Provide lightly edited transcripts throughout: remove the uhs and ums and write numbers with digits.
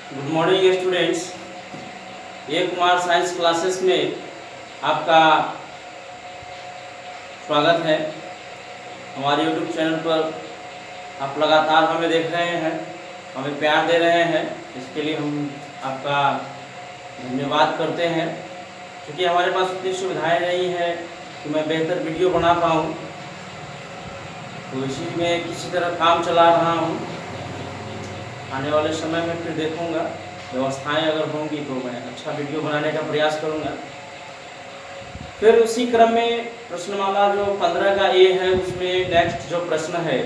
Good morning students. A Kumar science classes में आपका स्वागत है। हमारे यूट्यूब चैनल पर आप लगातार हमें देख रहे हैं, हमें प्यार दे रहे हैं, इसके लिए हम आपका धन्यवाद करते हैं। क्योंकि हमारे पास उतनी सुविधाएं नहीं है कि मैं बेहतर वीडियो बना पाऊँ, तो इसी में किसी तरह काम चला रहा हूँ। आने वाले समय में फिर देखूंगा, व्यवस्थाएं अगर होंगी तो मैं अच्छा वीडियो बनाने का प्रयास करूंगा। फिर उसी क्रम में प्रश्नमाला जो 15 का ए है, उसमें नेक्स्ट जो प्रश्न है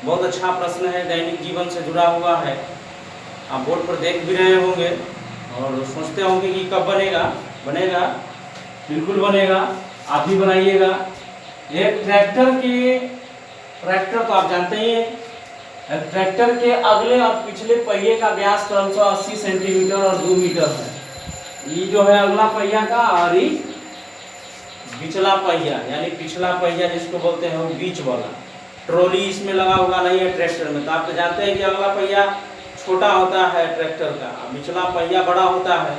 बहुत अच्छा प्रश्न है, दैनिक जीवन से जुड़ा हुआ है। आप बोर्ड पर देख भी रहे होंगे और सोचते होंगे कि कब बनेगा। बनेगा, बिल्कुल बनेगा, आप भी बनाइएगा। एक ट्रैक्टर तो आप जानते ही हैं। ट्रैक्टर के अगले और पिछले पहिए का व्यास क्रमशः 80 सेंटीमीटर और 2 मीटर है। ये जो है अगला पहिया का, और ये पिछला पहिया यानी पिछला पहिया जिसको बोलते हैं वो बीच वाला। ट्रॉली इसमें लगा हुआ नहीं है ट्रैक्टर में। तो आप तो जानते हैं कि अगला पहिया छोटा होता है ट्रैक्टर का, पिछला पहिया बड़ा होता है।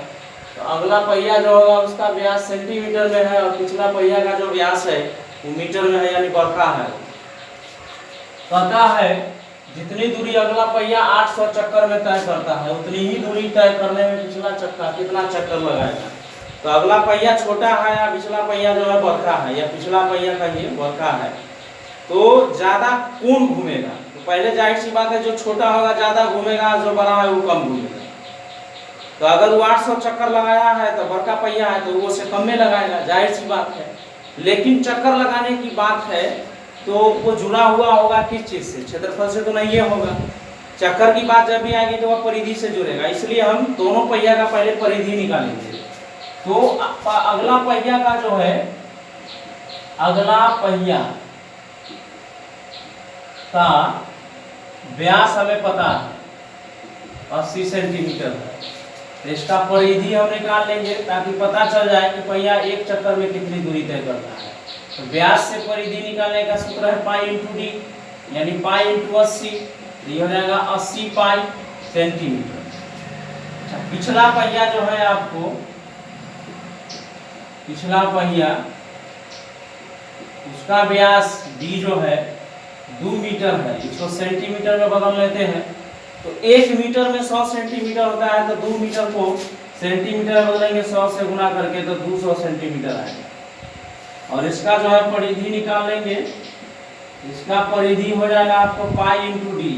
तो अगला पहिया जो होगा उसका व्यास सेंटीमीटर में है और पिछला पहिया का जो व्यास है वो मीटर में है, यानी बड़का है। पता है जितनी दूरी अगला पहिया 800 चक्कर में तय करता है, उतनी ही दूरी तय करने में पिछला चक्का कितना चक्कर लगाएगा। तो अगला पहिया छोटा है या पिछला पहिया जो है बड़का है, या पिछला पहिया का ये बड़का है, तो ज्यादा कौन घूमेगा। तो पहले जाहिर सी बात है, जो छोटा होगा ज्यादा घूमेगा, जो बड़ा है वो कम घूमेगा। तो अगर वो 800 चक्कर लगाया है तो बड़का पहिया है तो वो से कम में लगाएगा, जाहिर सी बात है। लेकिन चक्कर लगाने की बात है तो वो जुड़ा हुआ होगा किस चीज से, क्षेत्रफल से तो नहीं होगा। चक्कर की बात जब भी आएगी तो वह परिधि से जुड़ेगा, इसलिए हम दोनों पहिया का पहले परिधि निकालेंगे। तो अगला पहिया का जो है, अगला पहिया का व्यास हमें पता है 80 सेंटीमीटर है। तो इसका परिधि हम निकाल लेंगे ताकि पता चल जाए कि पहिया एक चक्कर में कितनी दूरी तय करता है। तो व्यास से परिधि निकालने का सूत्र है पाई इंटू डी, यानी पाई इंटू 80, ये हो जाएगा 80 पाई सेंटीमीटर। अच्छा, पिछला पहिया जो है आपको, पिछला पहिया उसका व्यास डी जो है 2 मीटर है। इसको सेंटीमीटर में बदल लेते हैं तो 1 मीटर में 100 सेंटीमीटर होता है, तो 2 मीटर को सेंटीमीटर में बदलेंगे 100 से गुना करके, तो 200 सेंटीमीटर आएगा। और इसका जो है परिधि निकाल लेंगे, इसका परिधि हो जाएगा आपको पाई इंटू डी,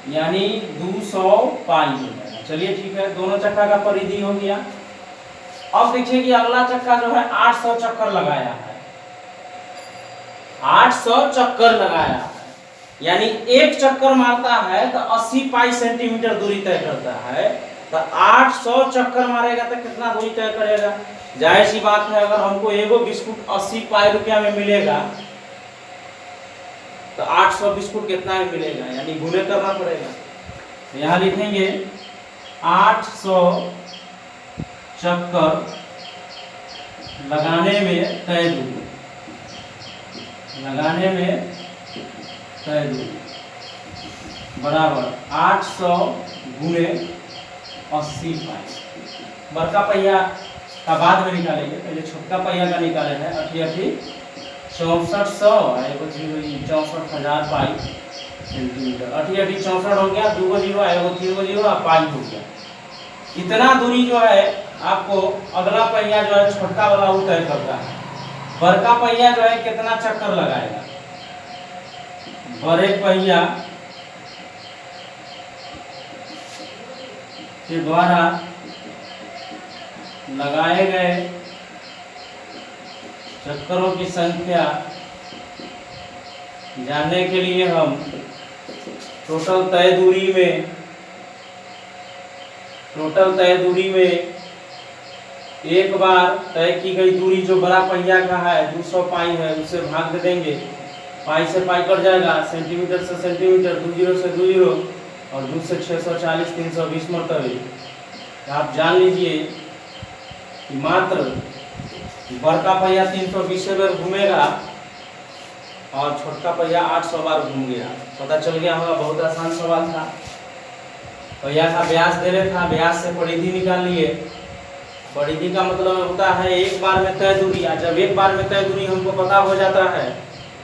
यानी 200 पाई हो जाएगा। चलिए ठीक है, दोनों चक्का का परिधि हो गया। अब देखिए कि अगला चक्का जो है 800 चक्कर लगाया है, 800 चक्कर लगाया है, यानी एक चक्कर मारता है तो 80 पाई सेंटीमीटर दूरी तय करता है। तो 800 चक्कर मारेगा तो कितना दूरी तय करेगा। जाहिर सी बात है, अगर हमको एगो बिस्कुट 80 पाई रुपया में मिलेगा तो 800 बिस्कुट कितना में मिलेगा, यानी गुणे करना पड़ेगा। तो यहाँ लिखेंगे 800 चक्कर लगाने में तय दूरी, लगाने में तय दूरी बराबर 800 गुणे 80 पाई। बड़का पहिया का बाद में निकालेंगे, पहले छोटका पहिया का निकाले हैं। 6400 64,000 पाई सेंटीमीटर। 64 हो गया, 2 जीरो, 3 जीरो, पाई हो गया। इतना दूरी जो है आपको अगला पहिया जो है छोटका वाला वो तय करता है। बड़का पहिया जो है कितना चक्कर लगाएगा, बड़े पहिया के द्वारा लगाए गए चक्करों की संख्या जानने के लिए हम टोटल तय दूरी में एक बार तय की गई दूरी जो बड़ा पहिया का है 200 पाई है, उसे भाग दे देंगे। पाई से पाई कट जाएगा, सेंटीमीटर से सेंटीमीटर, 2 जीरो से 2 जीरो, और 2 से 640, 320 मरतबे। आप जान लीजिए कि मात्र बड़का पहिया 320 बार घूमेगा और छोटका पहिया 800 बार घूम गया। पता चल गया होगा, बहुत आसान सवाल था। पहिया का व्यास दे रहे था, व्यास से परिधि निकाल लिए। परिधि का मतलब होता है एक बार में तय दूरी। जब एक बार में तय दूरी हमको पता हो जाता है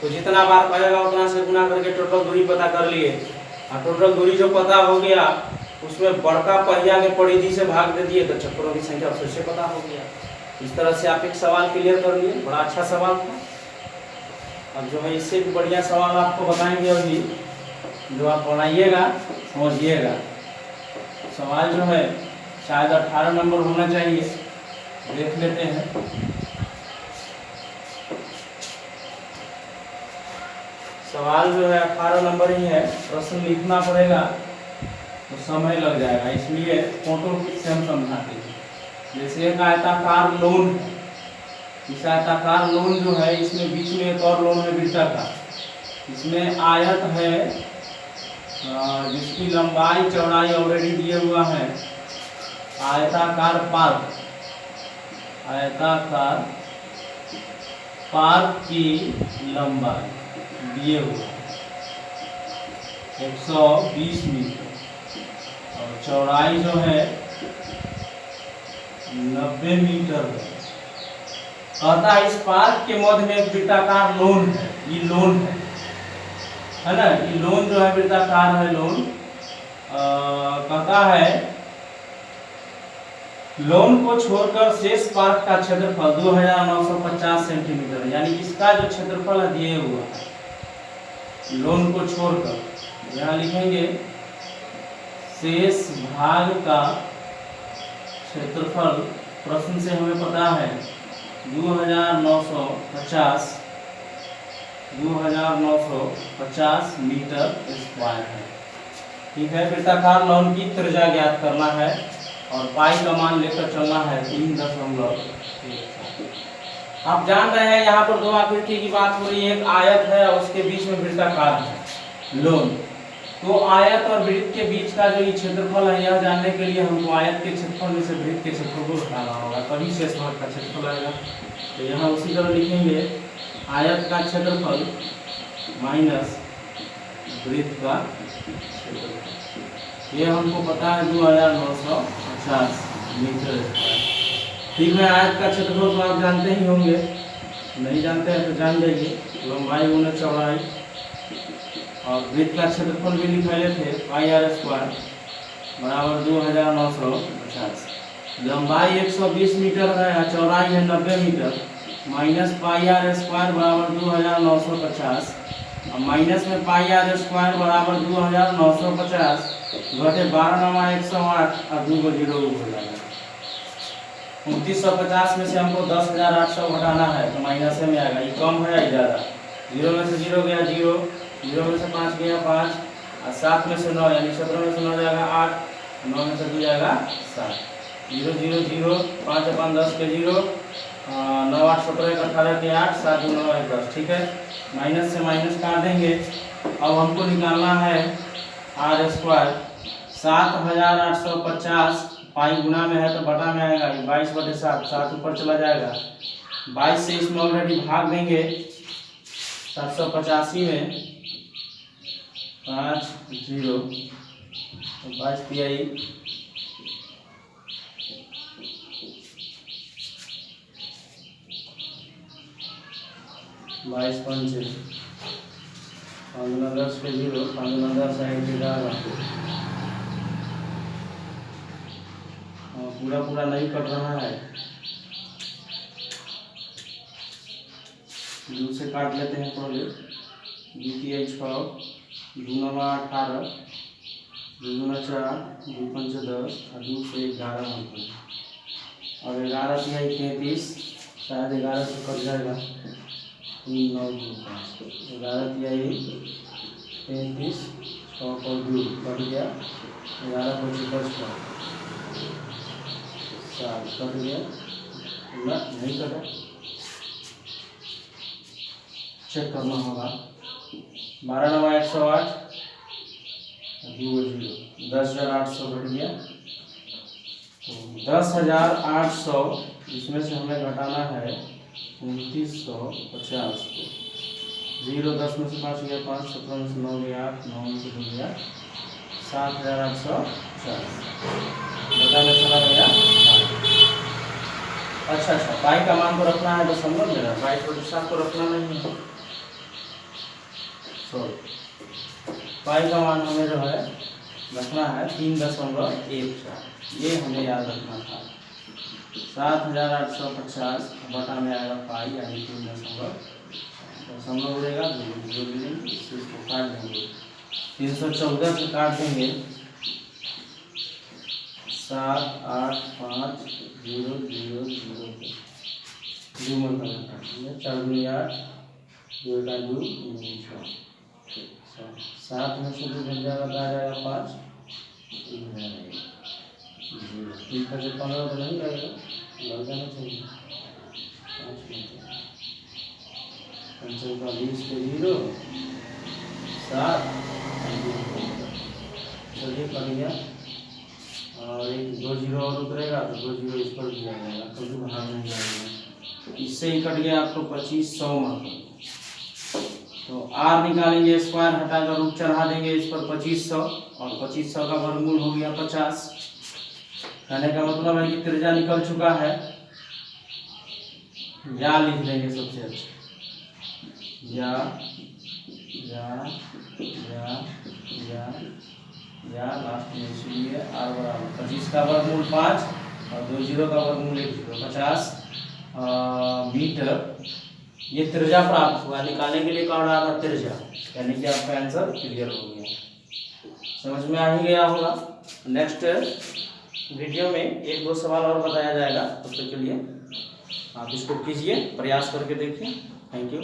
तो जितना बार पड़ेगा उतना से गुना करके टोटल दूरी पता कर लिए। और टोटल दूरी जो पता हो गया उसमें बड़का पहिया के परिधि से भाग दे दिए तो चक्करों की संख्या फिर से पता हो गया। इस तरह से आप एक सवाल क्लियर कर लिए, बड़ा अच्छा सवाल था। अब जो है इससे भी बढ़िया सवाल आपको बताएंगे अभी, जो आप बनाइएगा समझिएगा। सवाल जो है शायद 18 नंबर होना चाहिए, देख लेते हैं। सवाल जो है 18 नंबर ही है, प्रश्न लिखना पड़ेगा तो समय लग जाएगा, इसलिए फोटो से हम समझाते हैं। जैसे एक आयताकार लोन है, इस आयताकार लोन जो है इसमें बीच में एक और लोन है वृत्ताकार। इसमें आयत है जिसकी लंबाई चौड़ाई ऑलरेडी दिए हुआ है। आयताकार पार्क, आयताकार पार्क की लंबाई दिए हुआ 120 मीटर और चौड़ाई जो है 90 मीटर है। कहता है इस पार्क के मध्य में एक वृत्ताकार लोन है, ये लोन है ना, ये लोन जो है वृत्ताकार है लोन। कहता है लोन को छोड़कर शेष पार्क का क्षेत्रफल 2950 सेंटीमीटर है। यानी इसका जो क्षेत्रफल है दिए हुआ है लोन को छोड़कर, यहाँ लिखेंगे शेष भाग का क्षेत्रफल। प्रश्न से हमें पता है 2950 मीटर स्क्वायर है। ठीक है, वृत्ताकार लोन की त्रिज्या ज्ञात करना है और पाई का मान लेकर चलना है 3.1। आप जान रहे हैं यहाँ पर दो आकृति की बात हो रही है, एक आयत है और उसके बीच में वृत्ताकार है लोन। तो आयत और वृत्त के बीच का जो ये क्षेत्रफल है, यह जानने के लिए हमको आयत के क्षेत्रफल में से वृत्त के क्षेत्रफल को घटाना होगा, तभी शेष भाग का क्षेत्रफल आएगा। तो यहाँ उसी तरह लिखेंगे आयत का क्षेत्रफल माइनस वृत्त का क्षेत्रफल। ये हमको पता है 2950 मीटर स्क्वायर। ठीक है, आयत का क्षेत्रफल तो आप जानते ही होंगे, नहीं जानते हैं तो जान जाइए, लंबाई गुना चौड़ाई। और वृत्त का क्षेत्रफल भी लिखे थे पाई आर स्क्वायर बराबर 2950। लंबाई 120 मीटर है और चौड़ाई है 90 metre. Minus pi r square बराबर 2950 और माइनस में पाई आर स्क्वायर बराबर 2950 घटे 12/108 और 2 को 0 हो जाएगा। 2950 में से हमको 10,800 घटाना है तो माइनस में आएगा। ये कम है या ज़्यादा? 0 में से 0 गया 0, 0 में से 5 गया 5 और 7 में से 9 यानी 17 में से 9 जाएगा 8, 9 में से 2 जाएगा 7। 0 0 0 5 अपन 10 के 0, 9 8 17 18 के 8, 7 9 1 10। ठीक है, माइनस से माइनस काट देंगे। अब हमको निकालना है आर स्क्वायर। 7,850 पाई गुना में है तो बटा में आएगा 22/7, 7 ऊपर चला जाएगा। 22 से इसमें ऑलरेडी भाग देंगे 785 में 5 0 22 PI 22 5 10 के 0 10 आएगा। पूरा पूरा नहीं कट रहा है, दो से काट लेते हैं पहले। 2 6 2 9 18 2 9 4 2 5 10 और 2 से 11 होते हैं। और 11 से 33, शायद 11 से कट जाएगा। 3 9 2 5 11 33 6 और 2 कट गया। 11 को 55 7 कट गया ना, नहीं कटा, चेक करना होगा। 12 9 108 2 0 10,800 घट गया। तो 10,800 इसमें से हमें घटाना है 2950 को। 0 10 में से 5 गया 5, 17 में से 9 गया 8, 9 में से 2 गया 7,800 बताने चला गया। अच्छा, पाई का मान को रखना है दशमलव में, पाई को को रखना नहीं है। सॉरी, पाई का मान हमें जो है रखना है 3.14, ये हमें याद रखना था। 7850 बटा में आएगा पाई, यानी 3.14 उड़ेगा, जो मिलेंगे इसको काट देंगे। 314 से काट देंगे 78500 4 8 7 में से 2 बन जाएगा, आ जाएगा 5, 3 का जो 15 तो नहीं रहेगा, लग जाना चाहिए 5 का 20 पे 0 7, चलिए कर लिया। और एक 2 0 और उतरेगा तो 2 0 इस पर दिया जाएगा, कभी बाहर नहीं जाएगा। इससे ही कट गया आपको 2500 मार्क। तो r निकालेंगे, स्क्वायर हटाकर रूट चढ़ा देंगे इस पर 2500, और 2500 का वर्गमूल हो गया 50। कहने का मतलब है कि त्रिज्या निकल चुका है, या लिख देंगे सबसे अच्छा, या लास्ट में, इसलिए r बराबर 25 का वर्गमूल 5 और 2 0 का वर्गमूल 1 0, 50 मीटर ये त्रिज्या प्राप्त हुआ। निकालने के लिए कौन रहा था, त्रिज्या, यानी कि आपका आंसर क्लियर हो गया। समझ में आ ही गया होगा। नेक्स्ट वीडियो में 1-2 सवाल और बताया जाएगा, तब तक के लिए आप इसको कीजिए, प्रयास करके देखिए। Thank you.